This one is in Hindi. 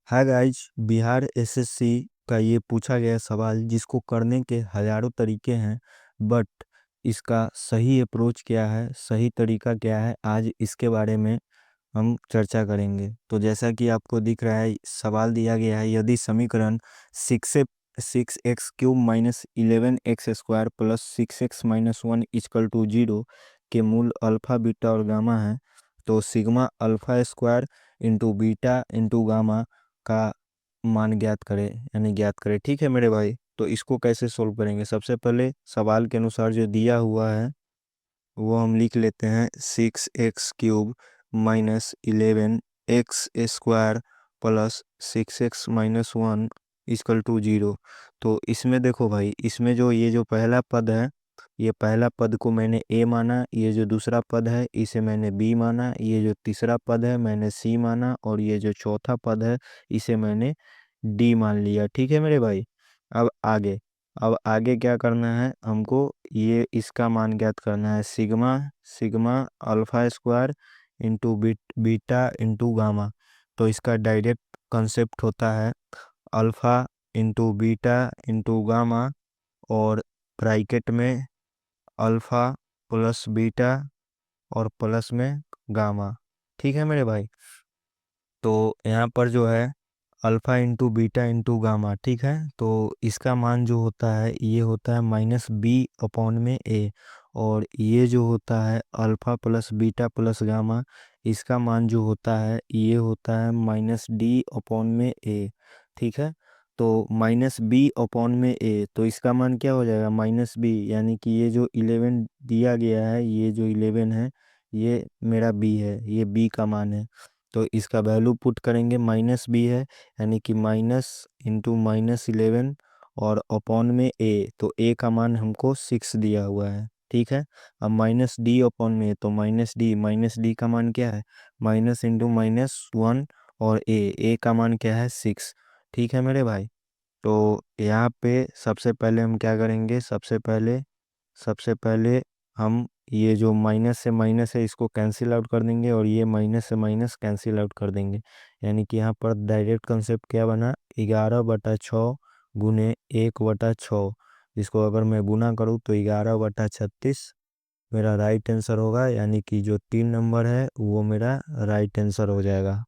हाय गाइज, बिहार एसएससी का ये पूछा गया सवाल जिसको करने के हजारों तरीके हैं। बट इसका सही अप्रोच क्या है, सही तरीका क्या है, आज इसके बारे में हम चर्चा करेंगे। तो जैसा कि आपको दिख रहा है, सवाल दिया गया है, यदि समीकरण six x cube minus 11x² plus 6x-1 equal to 0 के मूल अल्फा बीटा और गामा है, तो sigma alpha square into beta into gamma का मान ज्ञात करें, यानी ज्ञात करें। ठीक है मेरे भाई, तो इसको कैसे सोल्व करेंगे? सबसे पहले सवाल के अनुसार जो दिया हुआ है वो हम लिख लेते हैं। 6x³ minus 11x² plus 6x-1 equal to 0। तो इसमें देखो भाई, इसमें जो ये जो पहला पद है, ये पहला पद को मैंने ए माना, ये जो दूसरा पद है इसे मैंने बी माना, ये जो तीसरा पद है मैंने सी माना, और ये जो चौथा पद है इसे मैंने डी मान लिया। ठीक है मेरे भाई। अब आगे अब आगे क्या करना है हमको, ये इसका मान ज्ञात करना है। Sigma sigma alpha square into beta into gamma. तो इसका डायरेक्ट कंसेप्ट होता है alpha into beta into gamma, और ब्रैकेट में अल्फा प्लस बीटा और प्लस में गामा। ठीक है मेरे भाई। तो यहाँ पर जो है alpha into beta into gamma, ठीक है, तो इसका मान जो होता है ये होता है -b/a। और ये जो होता है alpha plus beta plus gamma, इसका मान जो होता है ये होता है -d/a। ठीक है, तो -b/a, तो इसका मान क्या हो जाएगा? -b, यानी कि ये जो 11 दिया गया है, ये जो 11 है ये मेरा b है, ये b का मान है। तो इसका वैल्यू पुट करेंगे, -b है यानी कि माइनस इंटू -11 और अपॉन में a, तो a का मान हमको 6 दिया हुआ है। ठीक है, अब -d/में, तो माइनस डी का मान क्या है? माइनस इंटू -1 और a का मान क्या है? 6। ठीक है मेरे भाई। तो यहाँ पे सबसे पहले हम क्या करेंगे, सबसे पहले हम ये जो माइनस से माइनस है इसको कैंसिल आउट कर देंगे, और ये माइनस से माइनस कैंसिल आउट कर देंगे। यानी कि यहाँ पर डायरेक्ट कंसेप्ट क्या बना? 11/6 गुने 1/6। इसको अगर मैं गुना करूँ तो 11/36 मेरा राइट आंसर होगा, यानी कि जो 3 नंबर है वो मेरा राइट आंसर हो जाएगा।